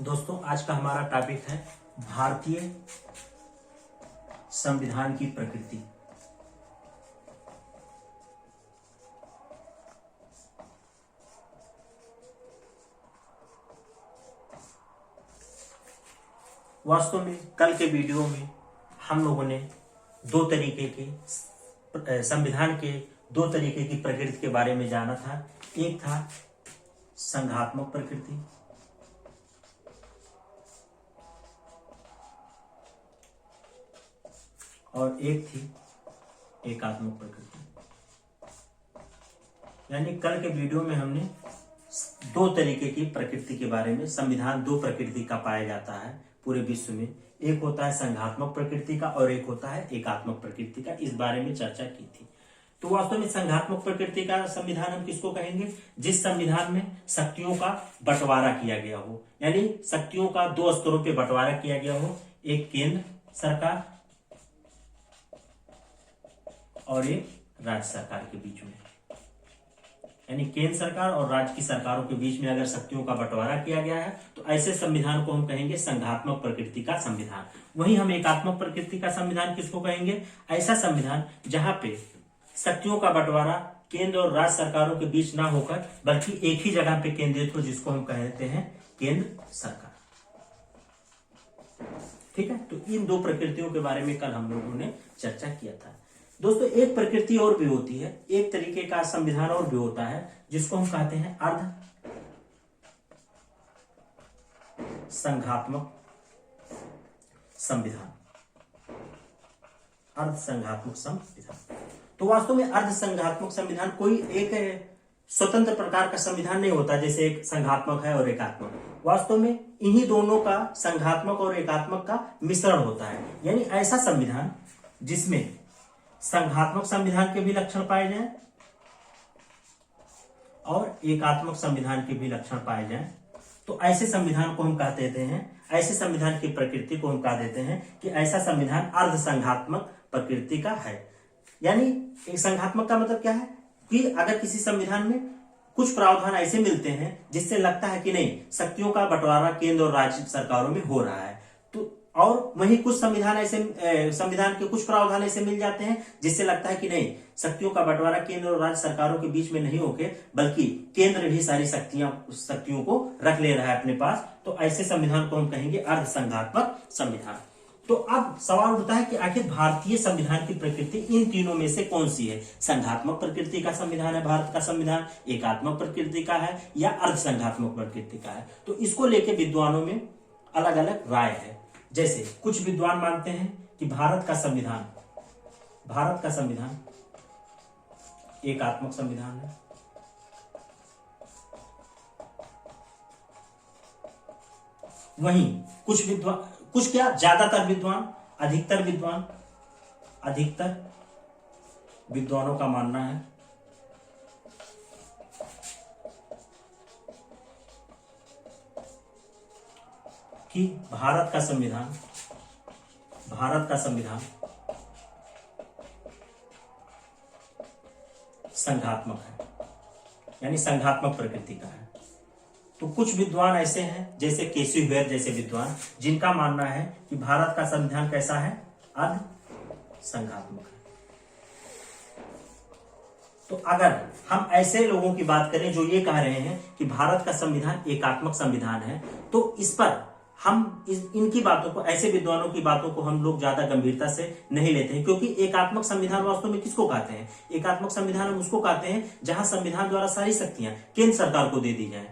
दोस्तों, आज का हमारा टॉपिक है भारतीय संविधान की प्रकृति। वास्तव में कल के वीडियो में हम लोगों ने दो तरीके के संविधान के दो तरीके की प्रकृति के बारे में जाना था। एक था संघात्मक प्रकृति और एक थी एकात्मक प्रकृति। यानी कल के वीडियो में हमने दो तरीके की प्रकृति के बारे में, संविधान दो प्रकृति का पाया जाता है पूरे विश्व में। एक होता है संघात्मक प्रकृति का और एक होता है एकात्मक प्रकृति का। इस बारे में चर्चा की थी। तो वास्तव में संघात्मक प्रकृति का संविधान हम किसको कहेंगे? जिस संविधान में शक्तियों का बंटवारा किया गया हो, यानी शक्तियों का दो स्तरों पे बंटवारा किया गया हो, एक केंद्र सरकार और एक राज्य सरकार के बीच में। यानी केंद्र सरकार और राज्य की सरकारों के बीच में अगर शक्तियों का बंटवारा किया गया है तो ऐसे संविधान को हम कहेंगे संघात्मक प्रकृति का संविधान। वहीं हम एकात्मक प्रकृति का संविधान किसको कहेंगे? ऐसा संविधान जहां पे शक्तियों का बंटवारा केंद्र और राज्य सरकारों के बीच ना होकर बल्कि एक ही जगह पे केंद्रित हो, जिसको हम कहते हैं केंद्र सरकार। ठीक है, तो इन दो प्रकृतियों के बारे में कल हम लोगों ने चर्चा किया था। दोस्तों, एक प्रकृति और भी होती है, एक तरीके का संविधान और भी होता है, जिसको हम कहते हैं अर्ध संघात्मक संविधान। अर्ध संघात्मक संविधान। तो वास्तव में अर्ध संघात्मक संविधान कोई एक स्वतंत्र प्रकार का संविधान नहीं होता, जैसे एक संघात्मक है और एकात्मक। वास्तव में इन्हीं दोनों का, संघात्मक और एकात्मक का मिश्रण होता है। यानी ऐसा संविधान जिसमें संघात्मक संविधान के भी लक्षण पाए जाएं और एकात्मक संविधान के भी लक्षण पाए जाएं, तो ऐसे संविधान को हम कह देते हैं, ऐसे संविधान की प्रकृति को हम कह देते हैं कि ऐसा संविधान अर्ध संघात्मक प्रकृति का है। यानी एक संघात्मक का मतलब क्या है कि अगर किसी संविधान में कुछ प्रावधान ऐसे मिलते हैं जिससे लगता है कि नहीं, शक्तियों का बंटवारा केंद्र और राज्य सरकारों में हो रहा है, तो और वहीं कुछ संविधान के कुछ प्रावधान ऐसे मिल जाते हैं जिससे लगता है कि नहीं, शक्तियों का बंटवारा केंद्र और राज्य सरकारों के बीच में नहीं होके बल्कि केंद्र भी सारी शक्तियों को रख ले रहा है अपने पास, तो ऐसे संविधान को हम कहेंगे अर्ध संघात्मक संविधान। तो अब सवाल उठता है कि आखिर भारतीय संविधान की प्रकृति इन तीनों में से कौन सी है? संघात्मक प्रकृति का संविधान है भारत का संविधान, एकात्मक प्रकृति का है या अर्ध संघात्मक प्रकृति का है? तो इसको लेकर विद्वानों में अलग अलग राय है। जैसे कुछ विद्वान मानते हैं कि भारत का संविधान एकात्मक संविधान है, वहीं अधिकतर विद्वानों का मानना है कि भारत का संविधान संघात्मक है, यानी संघात्मक प्रकृति का है। तो कुछ विद्वान ऐसे हैं, जैसे केसी हुएर जैसे विद्वान, जिनका मानना है कि भारत का संविधान कैसा है? अर्ध संघात्मक है। तो अगर हम ऐसे लोगों की बात करें जो ये कह रहे हैं कि भारत का संविधान एकात्मक संविधान है, तो इस पर हम इनकी बातों को, ऐसे विद्वानों की बातों को हम लोग ज्यादा गंभीरता से नहीं लेते हैं, क्योंकि एकात्मक संविधान वास्तव में किसको कहते हैं? एकात्मक संविधान हम उसको कहते हैं जहां संविधान द्वारा सारी शक्तियां केंद्र सरकार को दे दी जाए।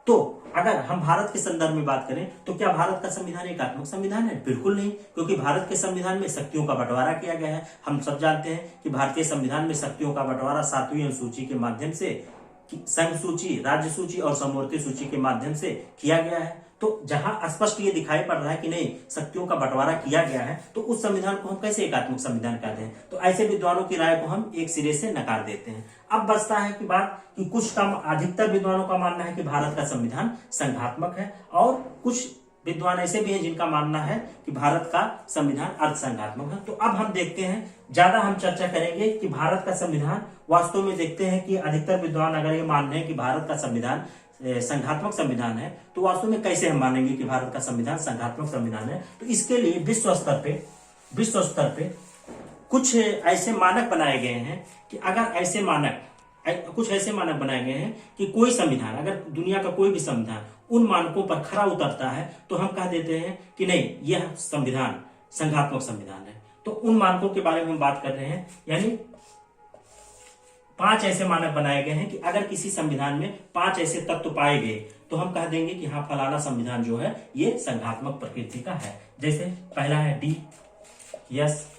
तो अगर हम भारत के संदर्भ में बात करें तो क्या भारत का संविधान एकात्मक संविधान है? बिल्कुल नहीं, क्योंकि भारत के संविधान में शक्तियों का बंटवारा किया गया है। हम सब जानते हैं कि भारतीय संविधान में शक्तियों का बंटवारा 7वीं अनुसूची के माध्यम से, संघ सूची, राज्य सूची और समवर्ती सूची के माध्यम से किया गया है। तो जहां स्पष्ट ये दिखाई पड़ रहा है कि नहीं, शक्तियों का बंटवारा किया गया है, तो उस संविधान को हम कैसे एकात्मक संविधान कहते हैं? तो ऐसे विद्वानों की राय को हम एक सिरे से नकार देते हैं। अब बचता है कि बात कि अधिकतर विद्वानों का मानना है कि भारत का संविधान संघात्मक है और कुछ विद्वान ऐसे भी हैं जिनका मानना है कि भारत का संविधान अर्धसंघात्मक है। तो अब हम देखते हैं, ज्यादा हम चर्चा करेंगे कि भारत का संविधान, वास्तव में देखते हैं कि अधिकतर विद्वान अगर ये मान रहे हैं कि भारत का संविधान संघात्मक संविधान है, तो वास्तव में कैसे हम मानेंगे कि भारत का संविधान संघात्मक संविधान है? तो इसके लिए विश्व स्तर पे कुछ ऐसे मानक बनाए गए हैं कि अगर ऐसे मानक कुछ ऐसे मानक बनाए गए हैं कि कोई संविधान, अगर दुनिया का कोई भी संविधान उन मानकों पर खरा उतरता है तो हम कह देते हैं कि नहीं, यह संविधान संघात्मक संविधान है। तो उन मानकों के बारे में हम बात कर रहे हैं, यानी 5 ऐसे मानक बनाए गए हैं कि अगर किसी संविधान में 5 ऐसे तत्व पाए गए तो हम कह देंगे कि हाँ, फलाना संविधान जो है ये संघात्मक प्रकृति का है। जैसे पहला है DSWR।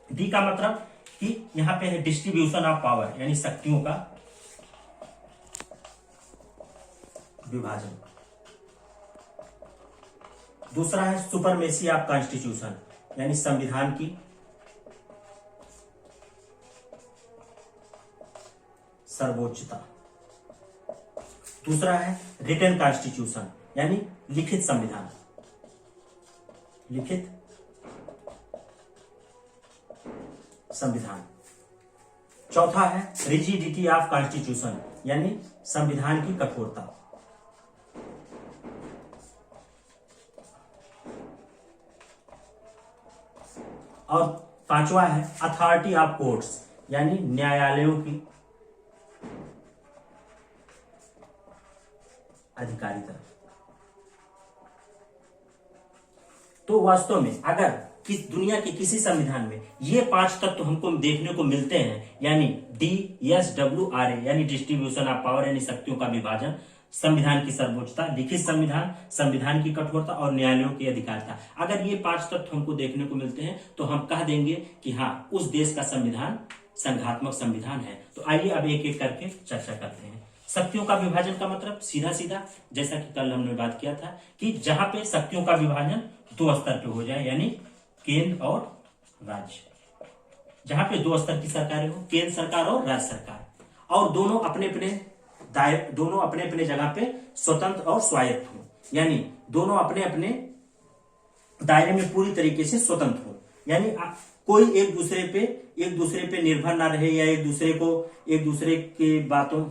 डी का मतलब कि यहां पे है डिस्ट्रीब्यूशन ऑफ पावर, यानी शक्तियों का विभाजन। दूसरा है सुपरमेसी ऑफ कॉन्स्टिट्यूशन, यानी संविधान की सर्वोच्चता। दूसरा है रिटन कॉन्स्टिट्यूशन, यानी लिखित संविधान, लिखित संविधान। चौथा है रिजिडिटी ऑफ कॉन्स्टिट्यूशन, यानी संविधान की कठोरता। और पांचवा है अथॉरिटी ऑफ कोर्ट्स, यानी न्यायालयों की अधिकारिता। तो वास्तव में अगर दुनिया के किसी संविधान में ये 5 तत्व हमको देखने को मिलते हैं, यानी DSWR, यानी डिस्ट्रीब्यूशन ऑफ पावर, यानी शक्तियों का विभाजन, संविधान की सर्वोच्चता, लिखित संविधान, संविधान की कठोरता और न्यायालयों की अधिकारिता, अगर ये 5 तत्व हमको देखने को मिलते हैं तो हम कह देंगे कि हाँ, उस देश का संविधान संघात्मक संविधान है। तो आइए अब एक एक करके चर्चा करते हैं। शक्तियों का विभाजन का मतलब सीधा सीधा, जैसा कि कल हमने बात किया था, कि जहां पे शक्तियों का विभाजन 2 स्तर पे हो जाए, यानी केंद्र और राज्य। जहां पे 2 स्तर की सरकारें हो, केंद्र सरकार और राज्य सरकार, और दोनों अपने अपने जगह पे स्वतंत्र और स्वायत्त हो, यानी दोनों अपने अपने दायरे में पूरी तरीके से स्वतंत्र हो, यानी कोई एक दूसरे पे निर्भर ना रहे, या एक दूसरे की बातों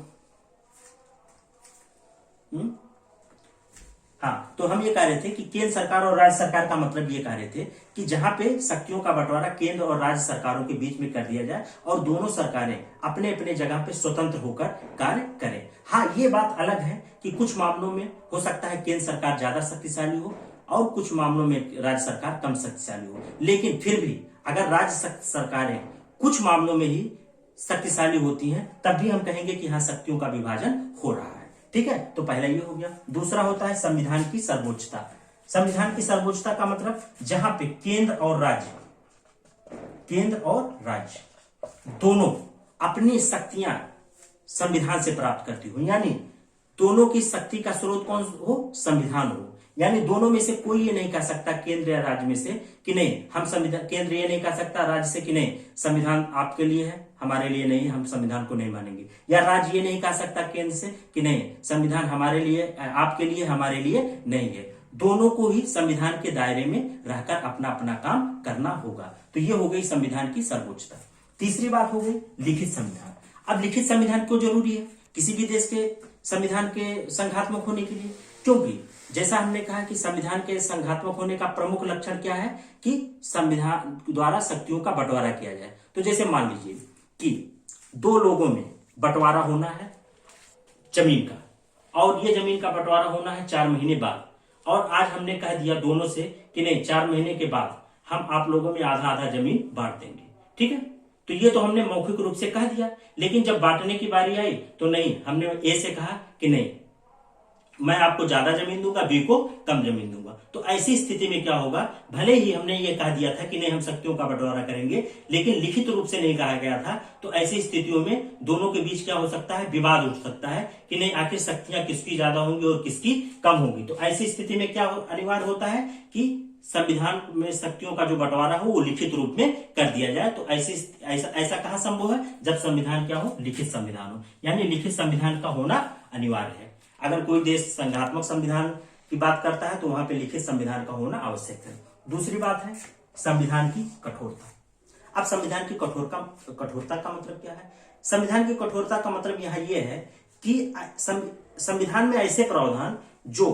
हाँ। तो हम ये कह रहे थे कि केंद्र सरकार और राज्य सरकार का मतलब ये कह रहे थे कि जहां पे शक्तियों का बंटवारा केंद्र और राज्य सरकारों के बीच में कर दिया जाए और दोनों सरकारें अपने अपने जगह पे स्वतंत्र होकर कार्य करें। हाँ, ये बात अलग है कि कुछ मामलों में हो सकता है केंद्र सरकार ज्यादा शक्तिशाली हो और कुछ मामलों में राज्य सरकार कम शक्तिशाली हो, लेकिन फिर भी अगर राज्य सरकारें कुछ मामलों में ही शक्तिशाली होती हैं तब भी हम कहेंगे कि हाँ, शक्तियों का विभाजन हो रहा है। ठीक है, तो पहला ये हो गया। दूसरा होता है संविधान की सर्वोच्चता। संविधान की सर्वोच्चता का मतलब जहां पे केंद्र और राज्य दोनों अपनी शक्तियां संविधान से प्राप्त करती हो, यानी दोनों की शक्ति का स्रोत कौन हो? संविधान हो। यानी दोनों में से कोई ये नहीं कह सकता, केंद्र या राज्य में से, कि नहीं हम संविधान, केंद्र ये नहीं कह सकता राज्य से कि नहीं संविधान आपके लिए है, हमारे लिए नहीं, हम संविधान को नहीं मानेंगे, या राज्य ये नहीं कह सकता केंद्र से कि नहीं संविधान हमारे लिए, आपके लिए, हमारे लिए नहीं है। दोनों को ही संविधान के दायरे में रहकर अपना अपना काम करना होगा। तो ये हो गई संविधान की सर्वोच्चता। तीसरी बात हो गई लिखित संविधान। अब लिखित संविधान क्यों जरूरी है किसी भी देश के संविधान के संघात्मक होने के लिए? क्योंकि जैसा हमने कहा कि संविधान के संघात्मक होने का प्रमुख लक्षण क्या है कि संविधान द्वारा शक्तियों का बंटवारा किया जाए। तो जैसे मान लीजिए कि 2 लोगों में बंटवारा होना है जमीन का, और ये जमीन का बंटवारा होना है 4 महीने बाद, और आज हमने कह दिया दोनों से कि नहीं 4 महीने के बाद हम आप लोगों में आधा आधा जमीन बांट देंगे। ठीक है, तो ये तो हमने मौखिक रूप से कह दिया, लेकिन जब बांटने की बारी आई तो नहीं, हमने ए से कहा कि नहीं मैं आपको ज्यादा जमीन दूंगा, बी को कम जमीन दूंगा। तो ऐसी स्थिति में क्या होगा, भले ही हमने ये कह दिया था कि नहीं हम शक्तियों का बंटवारा करेंगे, लेकिन लिखित रूप से नहीं कहा गया था, तो ऐसी स्थितियों में दोनों के बीच क्या हो सकता है, विवाद उठ सकता है कि नहीं आखिर शक्तियां किसकी ज्यादा होंगी और किसकी कम होगी। तो ऐसी स्थिति में क्या अनिवार्य होता है कि संविधान में शक्तियों का जो बंटवारा हो वो लिखित रूप में कर दिया जाए। तो ऐसा कहाँ संभव है, जब संविधान क्या हो, लिखित संविधान हो, यानी लिखित संविधान का होना अनिवार्य है। अगर कोई देश संघात्मक संविधान की बात करता है तो वहां पे लिखित संविधान का होना आवश्यक है। दूसरी बात है संविधान की कठोरता। अब संविधान की कठोरता का मतलब क्या है? संविधान की कठोरता का मतलब यहाँ ये है कि संविधान में ऐसे प्रावधान जो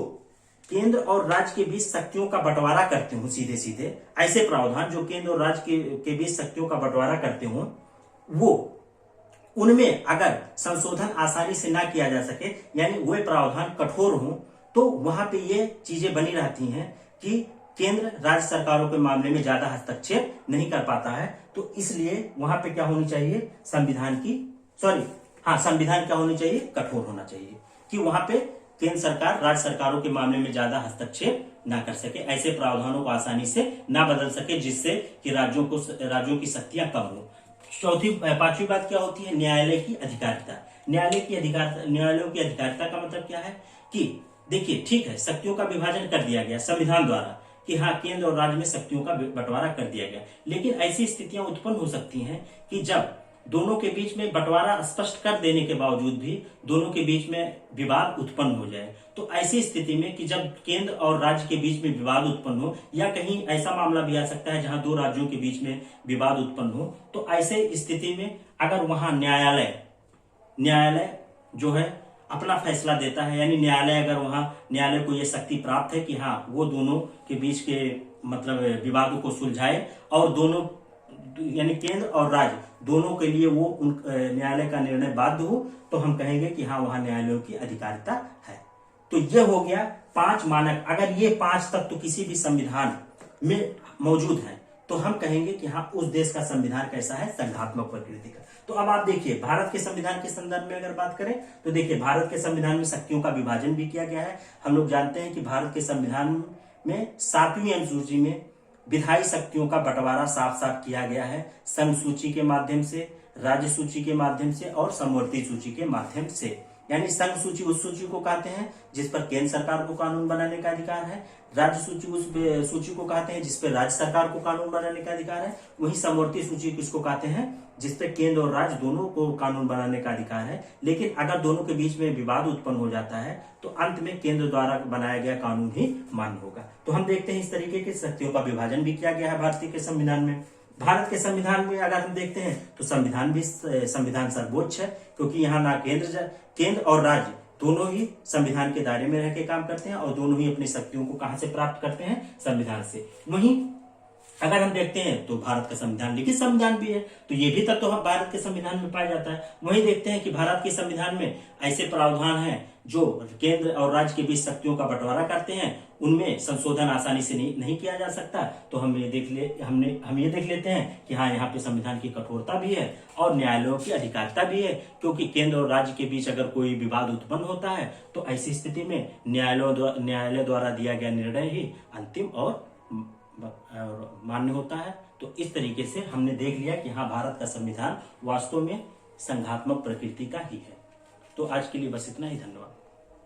केंद्र और राज्य के बीच शक्तियों का बंटवारा करते हो, सीधे सीधे ऐसे प्रावधान जो केंद्र और राज्य के बीच शक्तियों का बंटवारा करते हो, वो उनमें अगर संशोधन आसानी से ना किया जा सके, यानी वे प्रावधान कठोर हों, तो वहां पे ये चीजें बनी रहती हैं कि केंद्र राज्य सरकारों के मामले में ज्यादा हस्तक्षेप नहीं कर पाता है। तो इसलिए वहां पे क्या होनी चाहिए, संविधान क्या होनी चाहिए, कठोर होना चाहिए कि वहां पे केंद्र सरकार राज्य सरकारों के मामले में ज्यादा हस्तक्षेप ना कर सके, ऐसे प्रावधानों को आसानी से ना बदल सके जिससे कि राज्यों की शक्तियां कम हो। पांचवी बात क्या होती है, न्यायालय की अधिकारिता। न्यायालयों की अधिकारिता का मतलब क्या है कि देखिए, ठीक है, शक्तियों का विभाजन कर दिया गया संविधान द्वारा कि हाँ, केंद्र और राज्य में शक्तियों का बंटवारा कर दिया गया, लेकिन ऐसी स्थितियां उत्पन्न हो सकती हैं कि जब दोनों के बीच में बंटवारा स्पष्ट कर देने के बावजूद भी दोनों के बीच में विवाद उत्पन्न हो जाए। तो ऐसी स्थिति में कि जब केंद्र और राज्य के बीच में विवाद उत्पन्न हो, या कहीं ऐसा मामला भी आ सकता है जहां दो राज्यों के बीच में विवाद उत्पन्न हो, तो ऐसे स्थिति में अगर वहां न्यायालय जो है अपना फैसला देता है, यानी न्यायालय को यह शक्ति प्राप्त है कि हाँ, वो दोनों के बीच के मतलब विवादों को सुलझाए और दोनों यानी केंद्र और राज्य दोनों के लिए वो न्यायालय का निर्णय बाध्य हो, तो हम कहेंगे कि हाँ, वहां न्यायालयों की अधिकारिता है। तो ये हो गया 5 मानक। अगर ये 5 तत्व किसी भी संविधान में मौजूद है तो हम कहेंगे कि हाँ, उस देश का संविधान कैसा है, संघात्मक प्रकृति का। तो अब आप देखिए, भारत के संविधान के संदर्भ में अगर बात करें तो देखिए, भारत के संविधान में शक्तियों का विभाजन भी किया गया है। हम लोग जानते हैं कि भारत के संविधान में 7वीं अनुसूची में विधायी शक्तियों का बंटवारा साफ साफ किया गया है, संघ सूची के माध्यम से, राज्य सूची के माध्यम से और समवर्ती सूची के माध्यम से। यानी संघ सूची उस सूची को कहते हैं जिस पर केंद्र सरकार को कानून बनाने का अधिकार है, राज्य सूची उस सूची को कहते हैं जिस पर राज्य सरकार को कानून बनाने का अधिकार है, वहीं समवर्ती सूची किसको कहते हैं, जिस पे केंद्र और राज्य दोनों को कानून बनाने का अधिकार है। लेकिन अगर दोनों के बीच में विवाद उत्पन्न हो जाता है तो अंत में केंद्र द्वारा बनाया गया कानून ही मान्य होगा। तो हम देखते हैं इस तरीके के शक्तियों का विभाजन भी किया गया है भारतीय के संविधान में। भारत के संविधान में अगर हम देखते हैं तो संविधान सर्वोच्च है, क्योंकि यहाँ ना केंद्र और राज्य दोनों ही संविधान के दायरे में रह के काम करते हैं और दोनों ही अपनी शक्तियों को कहां से प्राप्त करते हैं, संविधान से। वहीं अगर हम देखते हैं तो भारत का संविधान लिखित संविधान भी है, तो ये भी तत्व भारत के संविधान में पाया जाता है। वहीं देखते हैं कि भारत के संविधान में ऐसे प्रावधान हैं जो केंद्र और राज्य के बीच शक्तियों का बंटवारा करते हैं, उनमें संशोधन आसानी से नहीं किया जा सकता। तो हम ये देख लेते हैं कि हाँ, यहाँ पे संविधान की कठोरता भी है और न्यायालयों की अधिकारिता भी है, क्योंकि केंद्र और राज्य के बीच अगर कोई विवाद उत्पन्न होता है तो ऐसी स्थिति में न्यायालय द्वारा दिया गया निर्णय ही अंतिम और मान्य होता है। तो इस तरीके से हमने देख लिया कि हाँ, भारत का संविधान वास्तव में संघात्मक प्रकृति का ही है। तो आज के लिए बस इतना ही, धन्यवाद।